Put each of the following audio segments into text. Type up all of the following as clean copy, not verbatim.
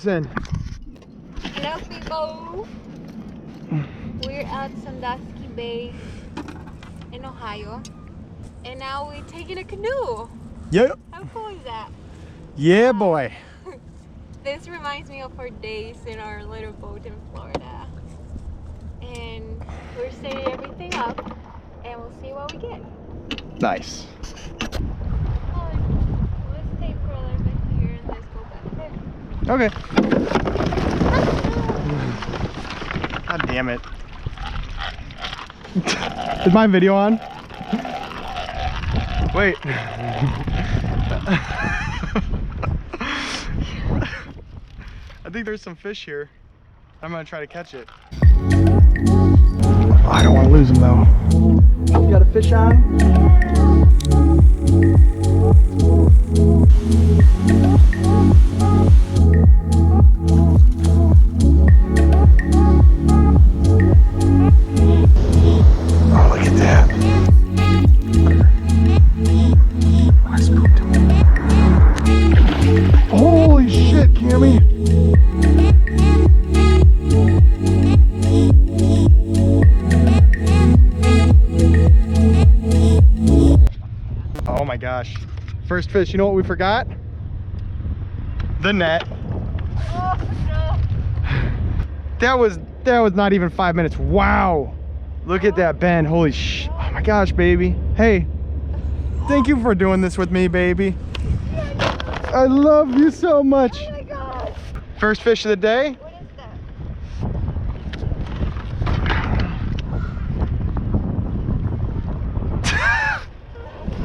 us in. Hello people! We're at Sandusky Bay in Ohio. And now we're taking a canoe. Yep. How cool is that? Yeah, boy. This reminds me of our days in our little boat in Florida. And we're setting everything up and we'll see what we get. Nice. Let's stay for a little bit here and let's go back there. Okay. God damn it. Is my video on? Wait. I think there's some fish here. I'm gonna try to catch it. I don't want to lose them though. You got a fish on? Oh, look at that. I spooked him. Holy shit, Cammy. Oh my gosh. First fish, you know what we forgot? The net. Oh no! That was not even 5 minutes. Wow. Look at that bend. Holy sh! Oh my gosh, baby. Hey, thank you for doing this with me, baby. I love you so much. Oh my gosh! First fish of the day. What is that?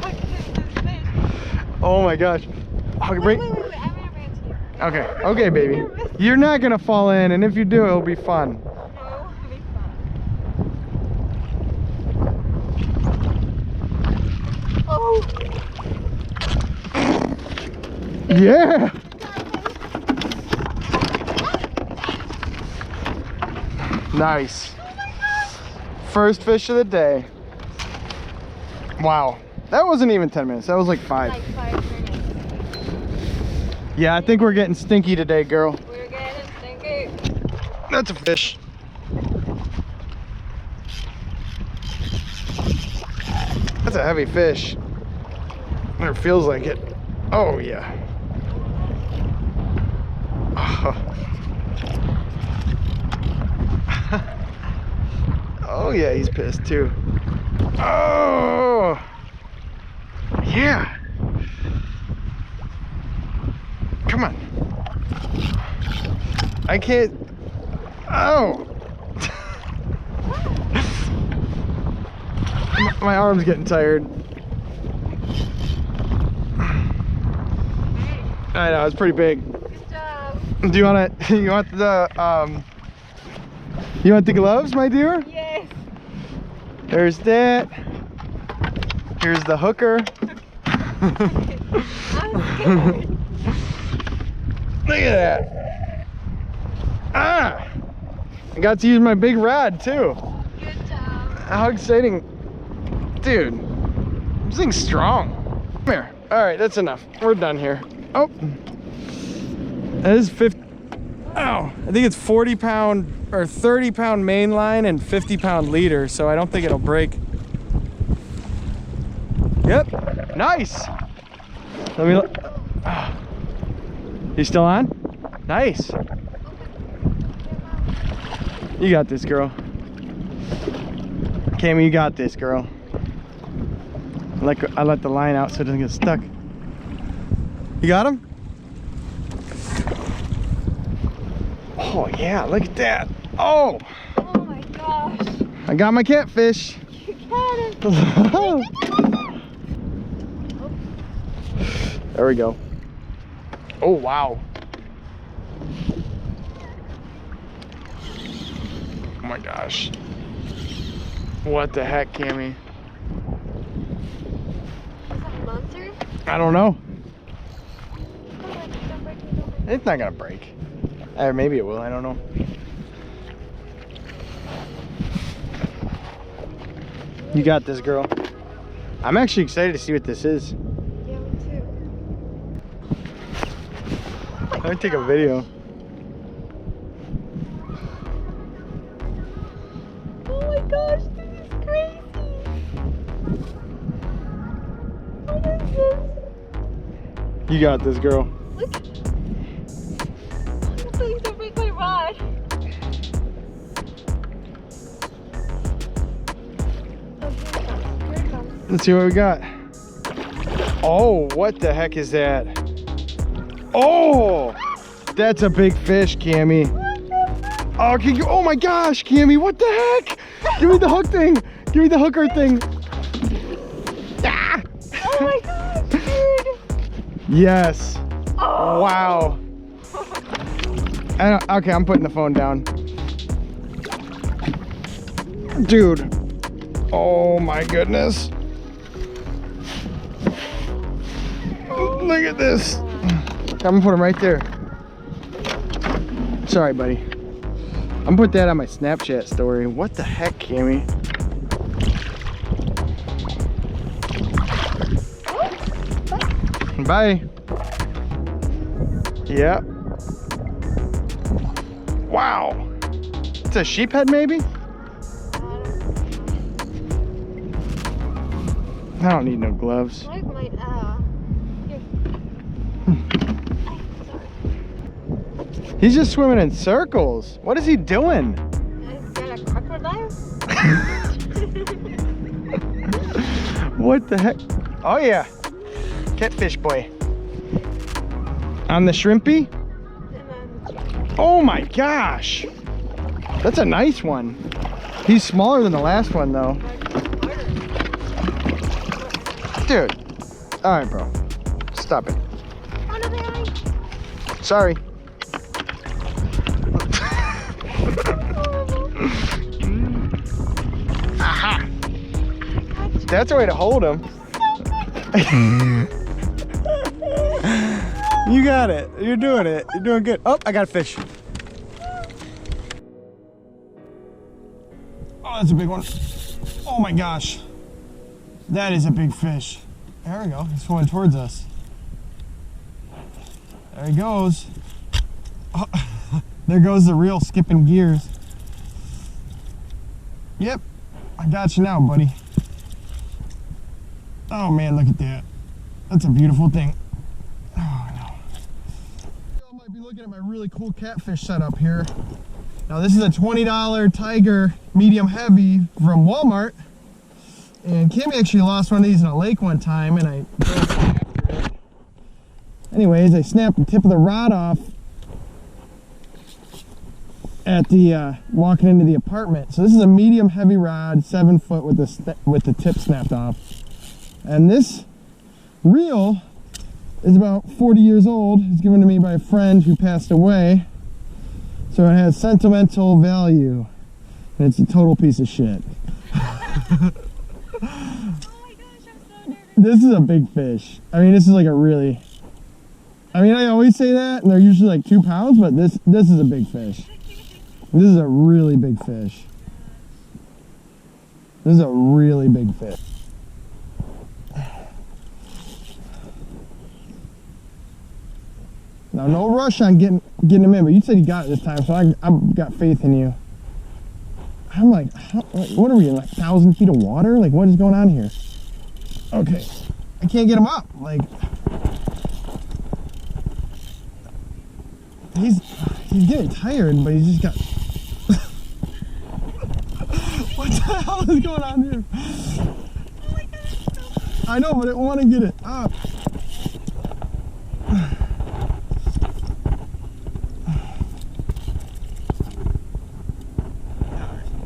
What is this fish? Oh my gosh. Wait, wait, wait, wait. I'm gonna bring it to you. Okay, okay, baby. You're not gonna fall in, and if you do, it'll be fun. No, it'll be fun. Oh! Yeah. Nice. Oh my gosh! First fish of the day. Wow. That wasn't even 10 minutes. That was like 5. Like 5 minutes. Yeah, I think we're getting stinky today, girl. We're getting stinky. That's a fish. That's a heavy fish. It feels like it. Oh, yeah. Oh, yeah, he's pissed too. Oh, yeah. Come on. I can't. Oh. My arm's getting tired. I know, it's pretty big. Good job. Do you want the gloves, my dear? Yes. There's that. Here's the hooker. I'm scared. Look at that. Ah! I got to use my big rod too. Good job. How exciting. Dude, this thing's strong. Come here. All right, that's enough. We're done here. Oh, that is 50. Oh, I think it's 40 pound or 30 pound main line and 50 pound leader, so I don't think it'll break. Yep, nice. Let me look. Oh. You still on? Nice. You got this, girl. Cammy, you got this, girl. I let the line out so it doesn't get stuck. You got him? Oh yeah, look at that. Oh! Oh my gosh. I got my catfish. You got it. There we go. Oh wow. Oh my gosh. What the heck, Cammy? Is that a monster? I don't know. Don't break it. It's not gonna break. Or maybe it will, I don't know. You got this, girl. I'm actually excited to see what this is. Yeah, me too. I'm gonna take a video. You got this, girl. Look. I'm going to break my rod. Oh, here it comes. Here it comes. Let's see what we got. Oh, what the heck is that? Oh, that's a big fish, Cammy. Oh, can you, oh my gosh, Cammy, what the heck? Give me the hook thing. Give me the hooker thing. Ah! Oh my gosh, dude. Yes. Oh. Wow. Okay, I'm putting the phone down. Dude. Oh my goodness. Look at this. I'm gonna put him right there. Sorry, buddy. I'm gonna put that on my Snapchat story. What the heck, Cammy? Bye. Yeah. Wow. It's a sheephead, maybe? I don't need no gloves. Like my, here. He's just swimming in circles. What is he doing? Is that a crocodile? What the heck? Oh yeah. Catfish boy. On the shrimpy? Oh my gosh. That's a nice one. He's smaller than the last one though. Dude. Alright, bro. Stop it. Sorry. Aha. That's a way to hold him. You got it. You're doing it. You're doing good. Oh, I got a fish. Oh, that's a big one. Oh my gosh. That is a big fish. There we go. He's swimming towards us. There he goes. Oh, there goes the reel skipping gears. Yep. I got you now, buddy. Oh man, look at that. That's a beautiful thing. Oh no. I might be looking at my really cool catfish setup here. Now this is a $20 Tiger medium heavy from Walmart. And Cammy actually lost one of these in a lake one time and I drove after it. Anyways, I snapped the tip of the rod off at the walking into the apartment. So this is a medium heavy rod, 7 foot with the tip snapped off. And this reel is about 40 years old. It's given to me by a friend who passed away. So it has sentimental value. And it's a total piece of shit. Oh my gosh, I'm so nervous. This is a big fish. I mean, this is like a really... I mean, I always say that, and they're usually like 2 pounds, but this is a big fish. This is a really big fish. This is a really big fish. Now, no rush on getting him in, but you said you got it this time, so I've got faith in you. I'm like, what are we in, like 1,000 feet of water? Like, what is going on here? Okay, I can't get him up. Like, he's getting tired, but he's just got... What the hell is going on here? Oh my gosh. I know, but I want to get it up.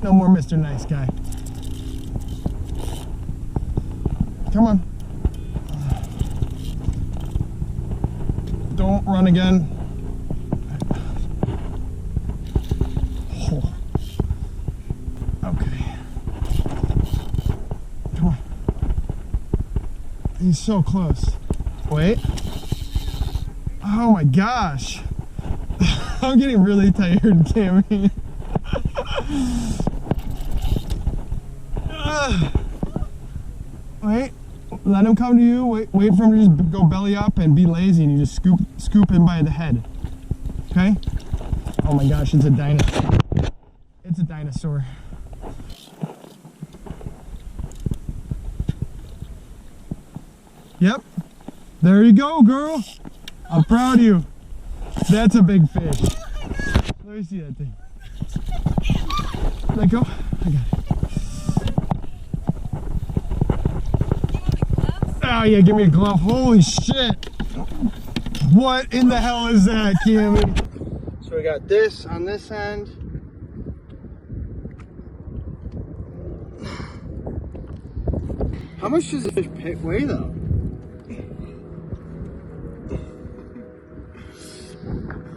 No more Mr. Nice Guy. Come on. Don't run again. Oh. Okay. Come on. He's so close. Wait. Oh my gosh. I'm getting really tired, Cammy. Wait, let him come to you. Wait for him to just go belly up and be lazy, and you just scoop him by the head. Okay? Oh my gosh, it's a dinosaur. It's a dinosaur. Yep. There you go, girl. I'm proud of you. That's a big fish. Let me see that thing. Let go. I got it. Oh yeah, give me a glove. Holy shit. What in the hell is that, Cammy? So we got this on this end. How much does the fish weigh though?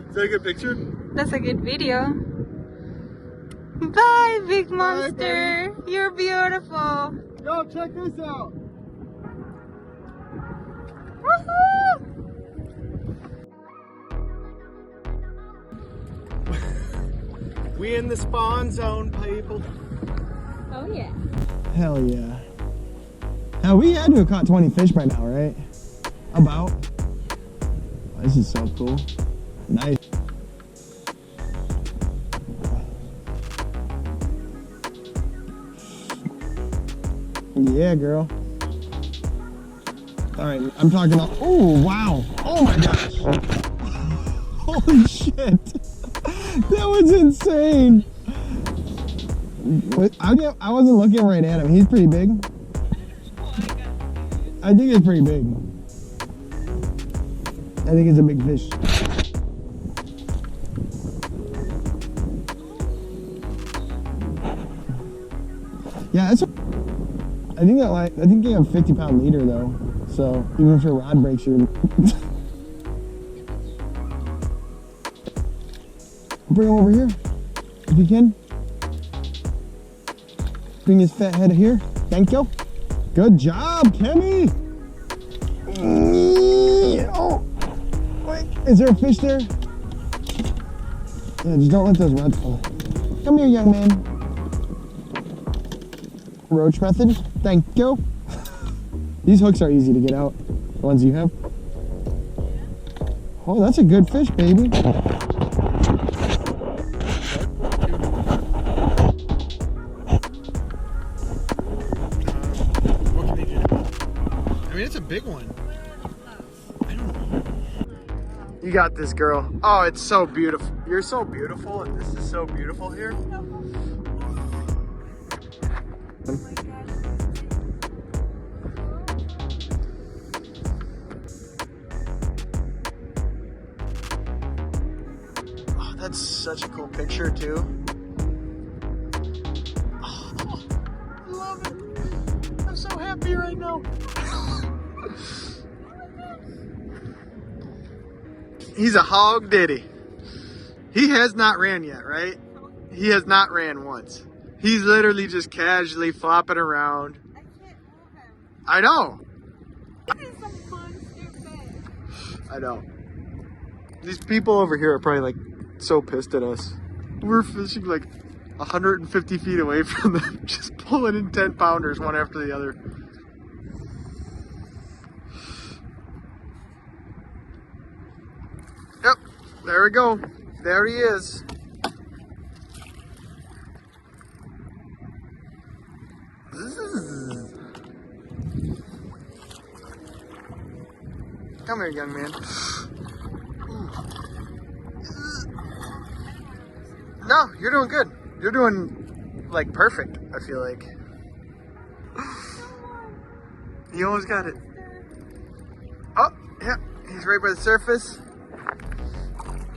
Is that a good picture? That's a good video. Bye, big monster. Bye, You're beautiful. Yo, check this out. Woohoo! We in the spawn zone, people. Oh yeah. Hell yeah. Now we had to have caught 20 fish by now, right? About. Oh, this is so cool. Nice. Yeah, girl. All right, I'm talking. Oh, wow. Oh my gosh. Holy shit. That was insane. I wasn't looking right at him. He's pretty big. I think it's pretty big. I think it's a big fish. Yeah, that's. I think they have a 50-pound leader though. So even if your rod breaks, you're. Bring him over here, if you can. Bring his fat head here. Thank you. Good job, Kenny. Oh, wait, is there a fish there? Yeah, just don't let those rods fall. Come here, young man. Roach method. Thank you. These hooks are easy to get out. The ones you have. Oh, that's a good fish, baby. I mean, it's a big one. I don't know. You got this, girl. Oh, it's so beautiful. You're so beautiful, and this is so beautiful here. Oh, that's such a cool picture, too. Oh, I love it. I'm so happy right now. He's a hog diddy. He has not ran yet, right? He has not ran once. He's literally just casually flopping around. I can't move him. I know. This is some monster fish. I know. These people over here are probably like so pissed at us. We're fishing like 150 feet away from them, just pulling in 10-pounders one after the other. Yep, there we go. There he is. Come here, young man. No, you're doing good. You're doing like perfect, I feel like. You almost got it. Oh, yeah, he's right by the surface.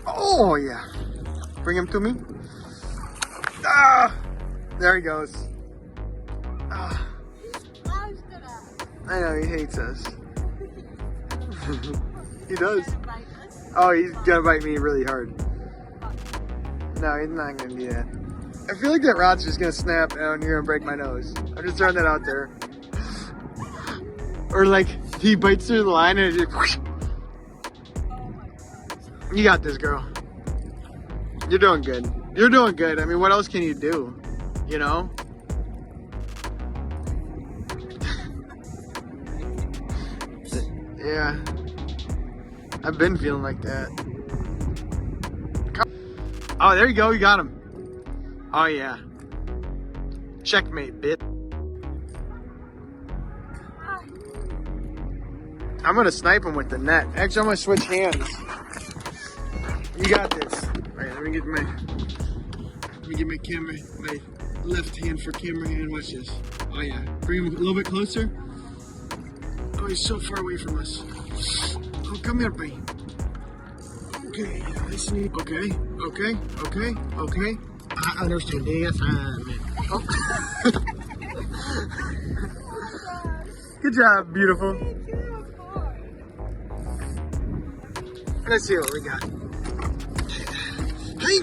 Oh, yeah. Bring him to me. Ah, there he goes. Ah. I know, he hates us. He does. Oh, he's gonna bite me really hard. No, he's not gonna do that. I feel like that rod's just gonna snap and you're gonna break my nose. I'm just throwing that out there. Or like, he bites through the line and it just whoosh. You got this, girl. You're doing good. You're doing good. I mean, what else can you do? You know? Yeah. I've been feeling like that. Oh, there you go. You got him. Oh, yeah. Checkmate, bitch. I'm gonna snipe him with the net. Actually, I'm gonna switch hands. You got this. All right, let me get my camera, my left hand for camera hand. Watch this. Oh yeah, bring him a little bit closer. Oh, he's so far away from us. Oh, come here, buddy. Okay, nice and easy. Okay. I understand the assignment. Oh. Good job, beautiful. Let's see what we got. Hey!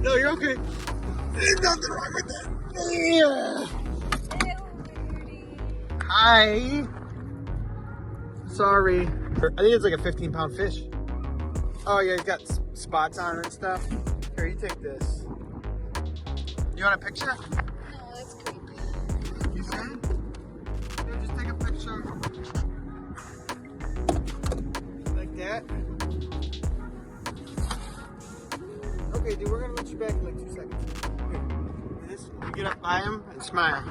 No, you're okay. There's nothing wrong with that. Yeah. Hi. Sorry. I think it's like a 15-pound fish. Oh yeah, he's got spots on it and stuff. Here, you take this. You want a picture? No, that's creepy. You say? Here, just take a picture. Like that. Okay, dude, we're gonna let you back in like 2 seconds. Here, this. You get up by him and smile.